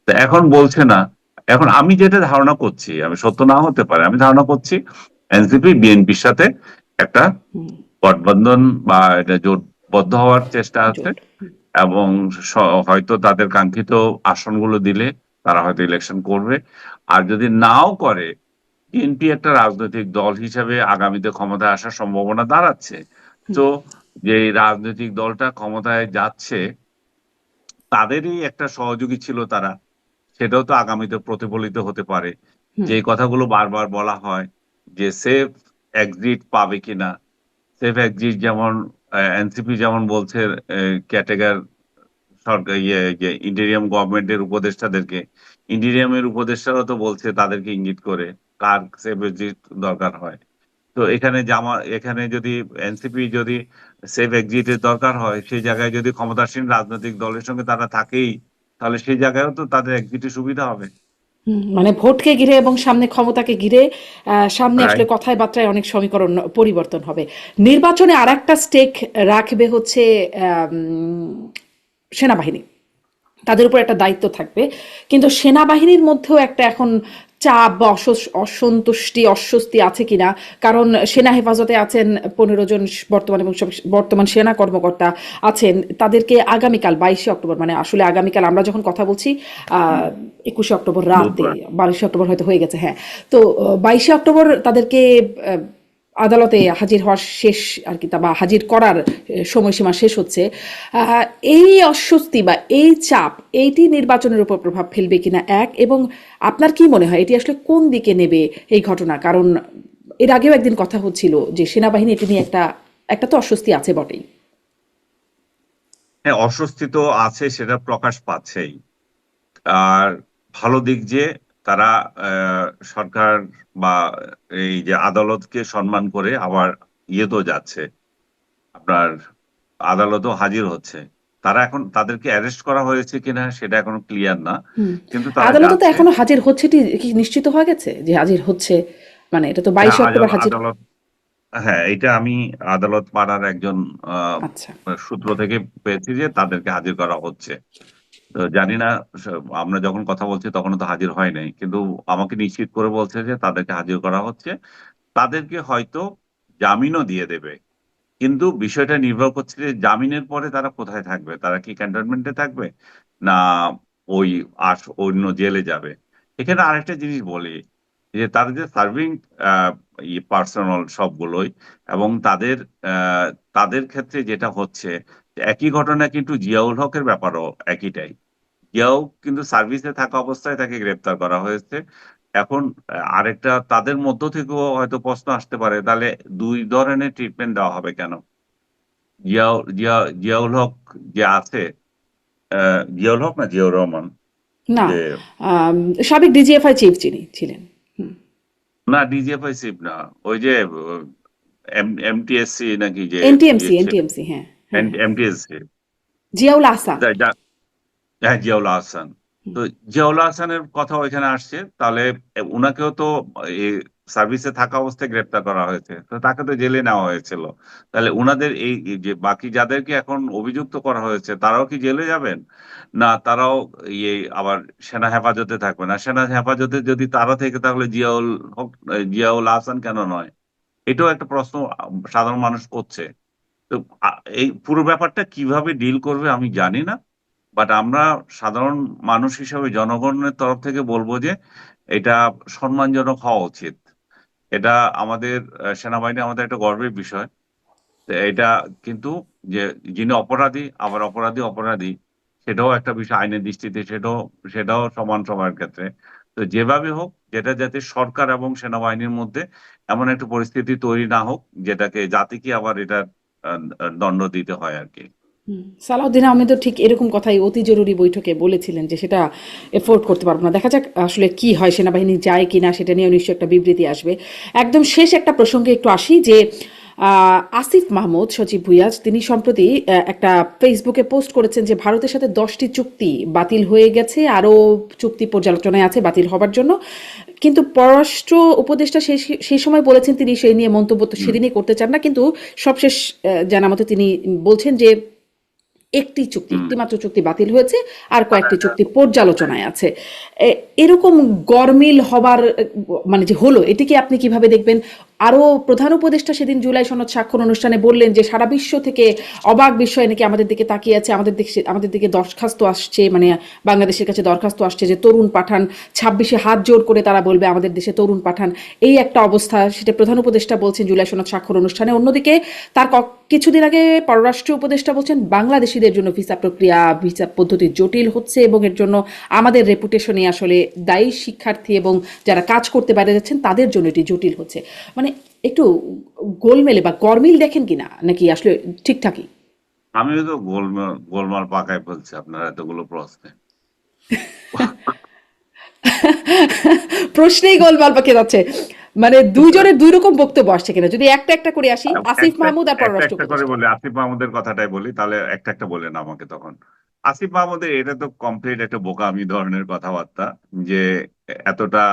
তো এখন বলছে না। এখন আমি যেটা ধারণা করছি, আমি সত্য না হতে পারে, আমি ধারণা করছি এনসিপি বিএনপির সাথে একটা হুম। গঠবন্ধন বা এটা জোটবদ্ধ হওয়ার চেষ্টা আছে, জোট। এবং হয়তো তাদের কাঙ্ক্ষিত আসনগুলো দিলে তারা হয়তো ইলেকশন করবে। আর যদি নাও করে, বিএনপি একটা রাজনৈতিক দল হিসেবে আগামীতে ক্ষমতায় আসার সম্ভাবনা দাঁড়াচ্ছে। হুম তো যে এই রাজনৈতিক দলটা ক্ষমতায় যাচ্ছে, তাদেরই একটা সহযোগী ছিল তারা, সেটাও তো আগামীতে প্রতিফলিত হতে পারে। হুম যে কথাগুলো বারবার বলা হয় যে সেফ এক্সিট পাবে কিনা, সেফ এক্সিট যেমন এনসিপি যেমন বলছে ক্যাটেগর সরকার যে ইন্টেরিয়াম গভর্নমেন্টের উপদেষ্টাদেরকে, ইন্টেরিয়ামের উপদেষ্টারা তো বলছে তাদেরকে ইঙ্গিত করে কার সেফ এক্সিট দরকার হয়। তো এখানে যদি এনসিপি যদি সেফ এক্সিটের দরকার হয়, সেই জায়গায় যদি ক্ষমতাসীন রাজনৈতিক দলের সঙ্গে তারা থাকেই, তাহলে সেই জায়গায়ও তো তাদের এক্সিটের সুবিধা হবে। হুম। মানে ভোটকে ঘিরে এবং সামনে ক্ষমতাকে ঘিরে সামনে আসলে রাইট। কথায় বার্তায় অনেক সমীকরণ পরিবর্তন হবে। নির্বাচনে আর একটা স্টেক রাখবে হচ্ছে সেনাবাহিনী। তাদের উপর একটা দায়িত্ব থাকবে, কিন্তু সেনাবাহিনীর মধ্যেও একটা এখন চাপ বা অসন্তুষ্টি অস্বস্তি আছে কিনা। কারণ সেনা হেফাজতে আছেন 15 জন বর্তমান এবং বর্তমান সেনা কর্মকর্তা আছেন। তাদেরকে আগামীকাল 22শে অক্টোবর, মানে আসলে আগামীকাল আমরা যখন কথা বলছি 21শে অক্টোবর রাতে, বুধবার। 22শে অক্টোবর হয়তো হয়ে গেছে, হ্যাঁ। তো 22শে অক্টোবর তাদেরকে আদালতে হাজির হওয়ার শেষ আর কি, বা হাজির করার সময়সীমা শেষ হচ্ছে। আহ, এই অস্বস্তি বা এই চাপ, এইটি নির্বাচনের উপর প্রভাব ফেলবে কিনা এক, এবং আপনার কি মনে হয় এটি আসলে কোন দিকে নেবে এই ঘটনা? কারণ এর আগেও একদিন কথা হচ্ছিল যে সেনাবাহিনী এটি নিয়ে একটা একটা তো অস্বস্তি আছে বটেই। হ্যাঁ, অস্বস্তি তো আছে, সেটা প্রকাশ পাচ্ছেই। আর ভালো দিক যে তারা আহ, সরকার বা এই যে আদালতকে সম্মান করে আবার তো যাচ্ছে, আপনার আদালতও হাজির হচ্ছে। তারা এখন তাদেরকে অ্যারেস্ট করা হয়েছে কিনা সেটা এখনো ক্লিয়ার না, হুম। কিন্তু তারা আদালতে তো যাচ্ছে। এখনো হাজির হচ্ছে, কি নিশ্চিত হয়ে গেছে যে হাজির হচ্ছে? মানে এটা তো হ্যাঁ, 22শে অক্টোবর হাজির। আদালত, হ্যাঁ এটা আমি আদালত পাড়ার একজন আহ আচ্ছা। সূত্র থেকে পেয়েছি যে তাদেরকে হাজির করা হচ্ছে। তো জানি না, আমরা যখন কথা বলছি তখন তো হাজির হয় নাই, কিন্তু আমাকে নিশ্চিত করে বলছে যে তাদেরকে হাজির করা হচ্ছে। তাদেরকে হয়তো জামিনও দিয়ে দেবে, কিন্তু বিষয়টা নির্ভর করছে যে জামিনের পরে তারা কোথায় থাকবে, তারা কি ক্যান্টনমেন্টে থাকবে না ওই অন্য জেলে যাবে। এখানে আরেকটা জিনিস বলি, যে তাদের যে সার্ভিং পার্সোনাল সবগুলোই, এবং আহ, তাদের ক্ষেত্রে যেটা হচ্ছে, যে একই ঘটনা কিন্তু জিয়াউল হকের ব্যাপারও একইটাই। জিয়াও কিন্তু সার্ভিসে থাকা অবস্থায় তাকে গ্রেপ্তার করা হয়েছে। এখন আরেকটা তাদের মধ্য থেকেও হয়তো প্রশ্ন আসতে পারে, তাহলে দুই ধরনের ট্রিটমেন্ট দেওয়া হবে কেন? জিয়াউল হক যে আছে, জিয়াউল হক না জিয়াউর রহমান, না, যে আম, সাবেক ডিজিএফআই চিফ যিনি ছিলেন। হুম। না ডিজিএফআই চিফ না, ওই যে এমটিএসসি নাকি যে ইয়ে এনটিএমসি, ছিল, এনটিএমসি, হ্যাঁ হ্যাঁ হ্যাঁ। এমটিএসসি, জিয়াউল আহসান। হ্যাঁ জিয়াউল আহসান। তো জিয়াউল আহসানের কথা ওইখানে আসছে, তাহলে উনাকেও তো সার্ভিসে থাকা অবস্থায় গ্রেপ্তার করা হয়েছে, তো তাকে তো জেলে নেওয়া হয়েছিল। তাহলে উনাদের এই যে বাকি যাদেরকে এখন অভিযুক্ত করা হয়েছে তারাও কি জেলে যাবেন, না তারাও ইয়ে আবার সেনা হেফাজতে থাকবে? না সেনা হেফাজতে যদি তারা থেকে তাহলে জিয়াউল হক, জিয়াউল হাসান কেন নয়? এটাও একটা প্রশ্ন সাধারণ মানুষ করছে। তো এই পুরো ব্যাপারটা কিভাবে ডিল করবে আমি জানি না। বাট আমরা সাধারণ মানুষ হিসাবে জনগণের তরফ থেকে বলবো যে এটা সম্মানজনক হওয়া উচিত। এটা আমাদের সেনাবাহিনী আমাদের একটা গর্বের বিষয়। তো এটা কিন্তু যে যিনি অপরাধী আবার অপরাধী অপরাধী, সেটাও একটা বিষয় আইনের দৃষ্টিতে, সেটাও সমান সবার ক্ষেত্রে। তো যেভাবে হোক, যেটা যাতে সরকার এবং সেনাবাহিনীর মধ্যে এমন একটা পরিস্থিতি তৈরি না হোক যেটাকে জাতিকে আবার এটার দণ্ড দিতে হয় আর কি। সালাউদ্দিন আহমেদও ঠিক এরকম কথাই অতি জরুরি বৈঠকে বলেছিলেন যে সেটা এফোর্ড করতে পারবো না। দেখা যাক আসলে কি হয়, সেনাবাহিনী যায় কি না সেটা নিয়েও নিশ্চয়ই একটা বিবৃতি আসবে। একদম শেষ একটা প্রসঙ্গে একটু আসি যে আসিফ মাহমুদ সচিব ভুইয়াজ তিনি সম্প্রতি একটা ফেসবুকে পোস্ট করেছেন যে ভারতের সাথে 10টি চুক্তি বাতিল হয়ে গেছে, আরও চুক্তি পর্যালোচনায় আছে বাতিল হবার জন্য। কিন্তু পররাষ্ট্র উপদেষ্টা সেই সময় বলেছেন তিনি সেই নিয়ে মন্তব্য তো হুম। সেদিনই করতে চান না, কিন্তু সবশেষ জানা মতে তিনি বলছেন যে হুম। একটি মাত্র চুক্তি বাতিল হয়েছে, আর কয়েকটি চুক্তি পর্যালোচনায় আছে। এরকম গরমিল হবার মানে যে হলো, এটিকে আপনি কিভাবে দেখবেন? আরও প্রধান উপদেষ্টা সেদিন জুলাই সনদ স্বাক্ষর অনুষ্ঠানে বললেন যে সারা বিশ্ব থেকে অবাক বিস্ময়ে নাকি আমাদের দিকে তাকিয়ে আছে, আমাদের দিকে দরখাস্ত আসছে, মানে বাংলাদেশের কাছে দরখাস্ত আসছে যে তরুণ পাঠান, 26-এ হাত জোর করে তারা বলবে আমাদের দেশে তরুণ পাঠান। এই একটা অবস্থা, সেটা প্রধান উপদেষ্টা বলছেন জুলাই সনদ স্বাক্ষর অনুষ্ঠানে। অন্যদিকে তার কিছুদিন আগে পররাষ্ট্র উপদেষ্টা বলছেন বাংলাদেশিদের জন্য ভিসা প্রক্রিয়া, ভিসা পদ্ধতি জটিল হচ্ছে এবং এর জন্য আমাদের রেপুটেশনে আসলে দায়ী শিক্ষার্থী এবং যারা কাজ করতে বাইরে যাচ্ছেন তাদের জন্য এটি জটিল হচ্ছে। মানে একটু গোলমেলে বা গরমিল দেখেন কিনা, নাকি আসলে ঠিকঠাকই? আমিও তো গোলমাল গোলমাল পাকায় ফেলছি আপনার এতগুলো প্রশ্নে। প্রশ্নেই গোলমাল পাকিয়ে যাচ্ছে। মানে দুইজনের দুই রকম বক্তব্য আসছে কিনা, যদি একটা একটা করে আসি, আসিফ একটা মাহমুদ আর একটা পররাষ্ট্র একটা করে উপদেষ্টা। বলি, আসিফ মাহমুদের কথাটাই বলি, তাহলে একটা একটা বলেন আমাকে তখন। আসিফ মাহমুদের এটা তো কমপ্লিট একটা বোকামি ধরনের কথাবার্তা, যে এতটা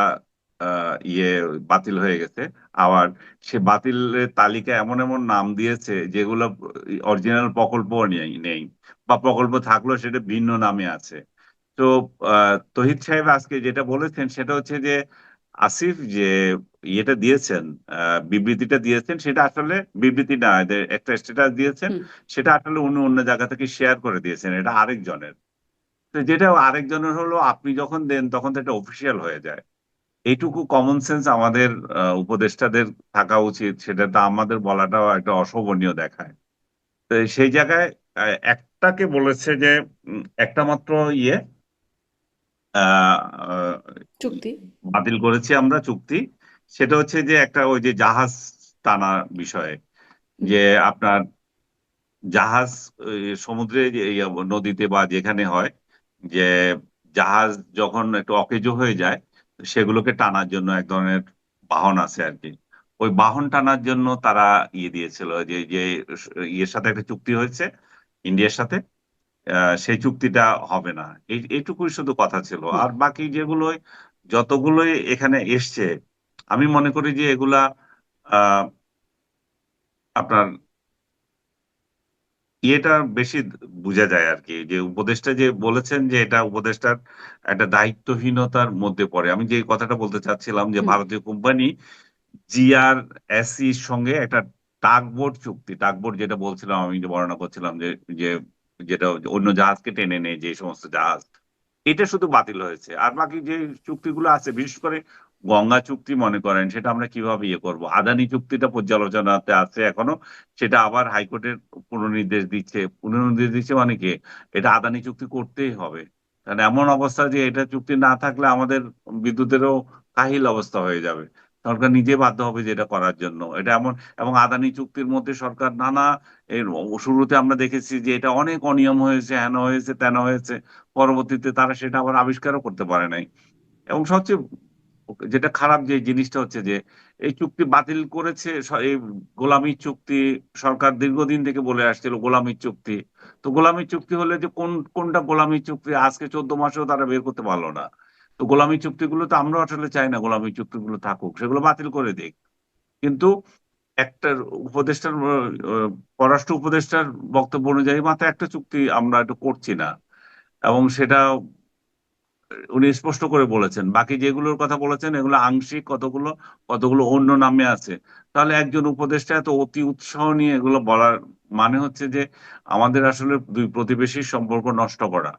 ইয়ে বাতিল হয়ে গেছে। আবার সে বাতিলের তালিকা এমন এমন নাম দিয়েছে যেগুলো অরিজিনাল প্রকল্পও নেই, বা প্রকল্প থাকলেও সেটা ভিন্ন নামে আছে। তো তহিদ সাহেব আজকে যেটা বলেছেন সেটা হচ্ছে যে আসিফ যে ইয়েটা দিয়েছেন, বিবৃতিটা দিয়েছেন, সেটা আসলে বিবৃতি না, এদের একটা স্ট্যাটাস দিয়েছেন, হুম। সেটা আসলে উনি অন্য জায়গা থেকে শেয়ার করে দিয়েছেন, এটা আরেকজনের। তো যেটা আরেকজনের হলো, আপনি যখন দেন তখন তো এটা অফিসিয়াল হয়ে যায়। এইটুকু কমন সেন্স আমাদের উপদেষ্টাদের থাকা উচিত, সেটা তো আমাদের বলাটাও একটা অশোভনীয় দেখায়। তো সেই জায়গায় একটাকে বলেছে যে একটা মাত্র ইয়ে আহ, চুক্তি। বাতিল করেছি আমরা চুক্তি, সেটা হচ্ছে যে একটা ওই যে জাহাজ টানা বিষয়ে, যে আপনার জাহাজ সমুদ্রে নদীতে বা যেখানে হয়, যে জাহাজ যখন একটু অকেজো হয়ে যায়, সেগুলোকে টানার জন্য এক ধরনের বাহন আছে আর কি। ওই বাহন টানার জন্য তারা ইয়ে দিয়েছিল, যে যে ইয়ের সাথে একটা চুক্তি হয়েছে ইন্ডিয়ার সাথে, সেই চুক্তিটা হবে না। এইটুকুই শুধু কথা ছিল। হুম। আর বাকি যেগুলো যতগুলোই এখানে এসছে, আমি মনে করি যে এগুলা আহ, আপনার ইয়েটা বেশি বোঝা যায় আর কি, যে উপদেষ্টা যে বলেছেন যে এটা উপদেষ্টার একটা দায়িত্বহীনতার মধ্যে পড়ে। আমি যে কথাটা বলতে চাচ্ছিলাম যে হুম। ভারতীয় কোম্পানি জিআরএসির সঙ্গে একটা টাগবোট চুক্তি, টাগবোট যেটা বলছিলাম, আমি যে বর্ণনা করছিলাম যে যে যেটা অন্য জাহাজকে টেনে নেয় যে সমস্ত জাহাজ, এটা শুধু বাতিল হয়েছে। আর বাকি যে চুক্তিগুলো আছে, বিশেষ করে গঙ্গা চুক্তি মনে করেন, সেটা আমরা কিভাবে ইয়ে করব? আদানি চুক্তিটা পর্যালোচনাতে আছে এখনো, সেটা আবার হাইকোর্টের পুনর্নির্দেশ দিচ্ছে মানে কি, এটা আদানি চুক্তি করতেই হবে। কারণ এমন অবস্থা যে এটা চুক্তি না থাকলে আমাদের বিদ্যুতেরও কাহিল অবস্থা হয়ে যাবে। সরকার নিজে বাধ্য হবে যেটা করার জন্য এটা এমন। এবং আদানি চুক্তির মধ্যে সরকার নানা এর শুরুতে আমরা দেখেছি যে এটা অনেক অনিয়ম হয়েছে, হেন হয়েছে, তেন হয়েছে, পরবর্তীতে তারা সেটা আবার আবিষ্কারও করতে পারে নাই। এবং সবচেয়ে যেটা খারাপ যে জিনিসটা হচ্ছে যে এই চুক্তি বাতিল করেছে, এই গোলামী চুক্তি সরকার দীর্ঘদিন থেকে বলে আসছিল গোলামী চুক্তি। তো গোলামী চুক্তি হলে যে কোনটা গোলামী চুক্তি আজকে 14 মাসেও তারা বের করতে পারলো না। তো গোলামী চুক্তিগুলো তো আমরা আসলে চাই না গোলামী চুক্তিগুলো থাকুক, সেগুলো বাতিল করে দিক। কিন্তু একটা উপদেষ্টার পররাষ্ট্র উপদেষ্টার বক্তব্য অনুযায়ী মাত্র একটা চুক্তি আমরা এটা করছি না, এবং সেটা উনি স্পষ্ট করে বলেছেন। বাকি যেগুলোর কথা বলেছেন এগুলো আংশিক, কতগুলো কতগুলো অন্য নামে আছে। তাহলে একজন উপদেষ্টা এত অতি উৎসাহ নিয়ে এগুলো বলার মানে হচ্ছে যে আমাদের আসলে দুই প্রতিবেশীর সম্পর্ক নষ্ট করা,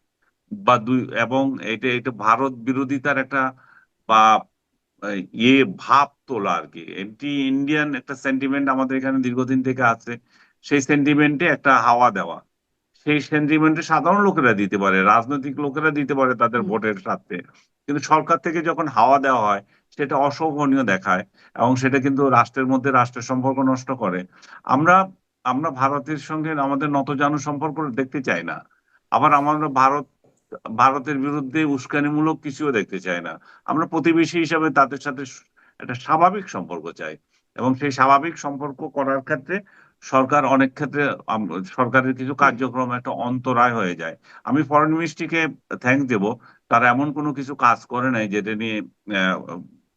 বা দুই, এবং এটা এটা ভারত বিরোধিতার একটা, বা ইয়ে ভাব তোলা আর কি। এন্টি ইন্ডিয়ান একটা সেন্টিমেন্ট আমাদের এখানে দীর্ঘদিন থেকে আছে, সেই সেন্টিমেন্টে একটা হাওয়া দেওয়া। সেই সেন্টিমেন্টে সাধারণ লোকেরা দিতে পারে, রাজনৈতিক লোকেরা দিতে পারে তাদের হুম। ভোটের স্বার্থে, কিন্তু সরকার থেকে যখন হাওয়া দেওয়া হয় সেটা অশোভনীয় দেখায়, এবং সেটা কিন্তু রাষ্ট্রের মধ্যে রাষ্ট্রের সম্পর্ক নষ্ট করে। আমরা আমরা ভারতের সঙ্গে আমাদের নতজানু সম্পর্ক দেখতে চাই না। আবার আমরা ভারতের বিরুদ্ধে উস্কানিমূলক কিছুও দেখতে চাই না। আমরা প্রতিবেশী হিসাবে তাদের সাথে একটা স্বাভাবিক সম্পর্ক চাই, এবং সেই স্বাভাবিক সম্পর্ক করার ক্ষেত্রে সরকার অনেক ক্ষেত্রে সরকারের কিছু হুম। কার্যক্রম একটা অন্তরায় হয়ে যায়। আমি ফরেন মিনিস্ট্রিকে থ্যাঙ্কস দেব, তারা এমন কোনো কিছু কাজ করে নাই যেটা নিয়ে আহ,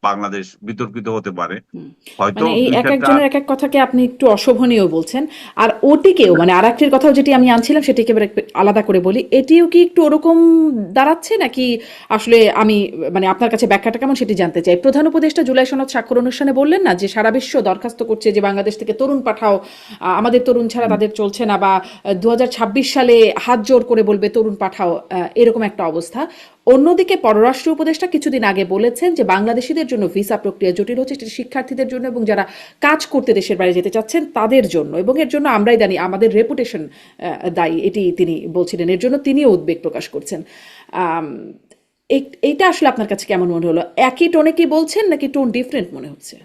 বাংলাদেশ বিতর্কিত হতে পারে। হুম। হয়তো মানে এই দুই এক চারটা। একজনের এক এক কথাকে আপনি একটু অশোভনীয় বলছেন। আর ওটিকেও মানে আরেকটির কথাও যেটি আমি আনছিলাম সেটিকে এবার একটু আলাদা করে বলি। এটিও কি একটু ওরকম দাঁড়াচ্ছে নাকি আসলে আমি মানে আপনার কাছে ব্যাখ্যাটা কেমন সেটি জানতে চাই। প্রধান উপদেষ্টা জুলাই সনদ স্বাক্ষর অনুষ্ঠানে বললেন না যে সারা বিশ্ব দরখাস্ত করছে যে বাংলাদেশ থেকে তরুণ পাঠাও, আমাদের তরুণ ছাড়া তাদের চলছে না, বা 2026 সালে হাত জোর করে বলবে তরুণ পাঠাও, এরকম একটা অবস্থা। অন্যদিকে পররাষ্ট্র উপদেষ্টা কিছুদিন আগে বলেছেন যে বাংলাদেশিদের জন্য ভিসা প্রক্রিয়া জটিল হচ্ছে, সেটি শিক্ষার্থীদের জন্য এবং যারা কাজ করতে দেশের বাইরে যেতে চাচ্ছেন তাদের জন্য, এবং এর জন্য আমরাই জানি আমাদের রেপুটেশন দায়ী, এটি তিনি বলছিলেন। এর জন্য তিনিও উদ্বেগ প্রকাশ করছেন। আম, এইটা আসলে আপনার কাছে কেমন মনে হলো? একই টোনে কি বলছেন নাকি টোন ডিফারেন্ট মনে হচ্ছে?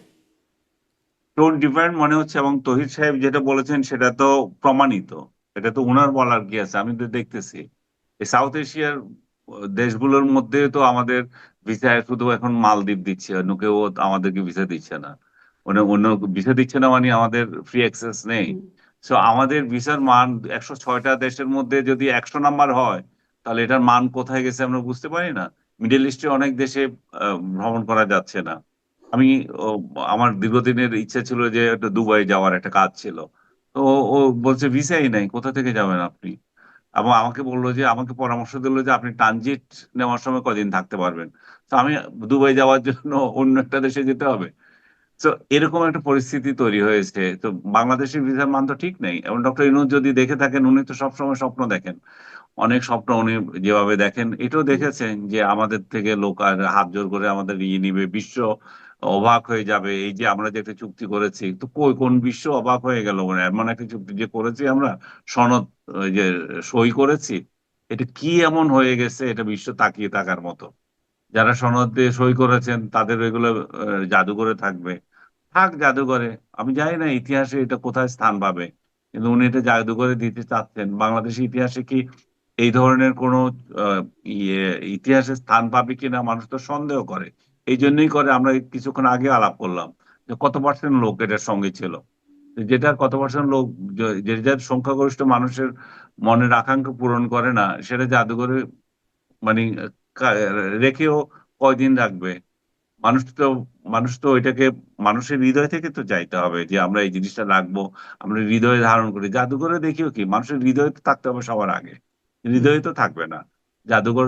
টোন ডিফারেন্ট মনে হচ্ছে, এবং তহিদ সাহেব যেটা বলেছেন সেটা তো প্রমাণিত। এটা তো উনার বলার কি আছে, আমি তো দেখতেছি এই সাউথ এশিয়ার দেশগুলোর মধ্যে তো আমাদের ভিসা শুধু এখন মালদ্বীপ দিচ্ছে, অন্য কেউ আমাদেরকে ভিসা দিচ্ছে না। অন্য অন্য ভিসা দিচ্ছে না মানে আমাদের ফ্রি অ্যাক্সেস নেই। সো আমাদের ভিসার মান 106টা দেশের মধ্যে যদি 100 নাম্বার হয়, তাহলে এটার মান কোথায় গেছে আমরা বুঝতে পারি না। মিডল ইস্টে অনেক দেশে ভ্রমণ করা যাচ্ছে না। আমি ও, আমার দীর্ঘদিনের ইচ্ছা ছিল যে একটা দুবাই যাওয়ার একটা কাজ ছিল। তো ও বলছে ভিসাই নাই, কোথা থেকে যাবেন আপনি? এবং আমাকে বললো যে, আমাকে পরামর্শ দিল যে আপনি ট্রানজিট নেওয়ার সময় কদিন থাকতে পারবেন। তো আমি দুবাই যাওয়ার জন্য অন্য একটা দেশে যেতে হবে। তো এরকম একটা পরিস্থিতি তৈরি হয়েছে। তো বাংলাদেশের ভিসার মান তো ঠিক নেই, এবং ডক্টর ইউনূস যদি দেখে থাকেন, উনি তো সবসময় স্বপ্ন দেখেন। অনেক স্বপ্ন উনি যেভাবে দেখেন, এটাও দেখেছেন যে আমাদের থেকে লোক আর হাত জোর করে আমাদের ইয়ে নিবে, বিশ্ব অবাক হয়ে যাবে। এই যে আমরা যে একটা চুক্তি করেছি, তো কই কোন বিশ্ব অবাক হয়ে গেল, মানে এমন একটা চুক্তি যে করেছি আমরা, সনদ ওই যে সই করেছি, এটা কি এমন হয়ে গেছে, এটা বিশ্ব তাকিয়ে থাকার মতো। যারা সনদ দিয়ে সই করেছেন তাদের এগুলো জাদুঘরে থাকবে। থাক জাদুঘরে, আমি জানি না ইতিহাসে এটা কোথায় স্থান পাবে, কিন্তু উনি এটা জাদুঘরে দিতে চাচ্ছেন। বাংলাদেশের ইতিহাসে কি এই ধরনের কোন আহ, ইয়ে ইতিহাসে স্থান পাবে কিনা মানুষ তো সন্দেহ করে। এই জন্যই করে, আমরা এই কিছুক্ষণ আগে আলাপ করলাম যে কত পার্সেন্ট লোক এটার সঙ্গে ছিল। যেটা কত পার্সেন্ট লোক, যে যার সংখ্যাগরিষ্ঠ মানুষের মনের আকাঙ্ক্ষা পূরণ করে না, সেটা জাদুঘরে মানে কা- রেখেও কয়দিন রাখবে? মানুষ তো মানুষ তো এটাকে মানুষের হৃদয় থেকে তো চাইতে হবে যে আমরা এই জিনিসটা রাখবো, আমরা হৃদয়ে ধারণ করি। জাদুঘরে দেখিও কি, মানুষের হৃদয়ে তো থাকতে হবে সবার আগে, হৃদয়ে তো থাকবে না। জাদুঘর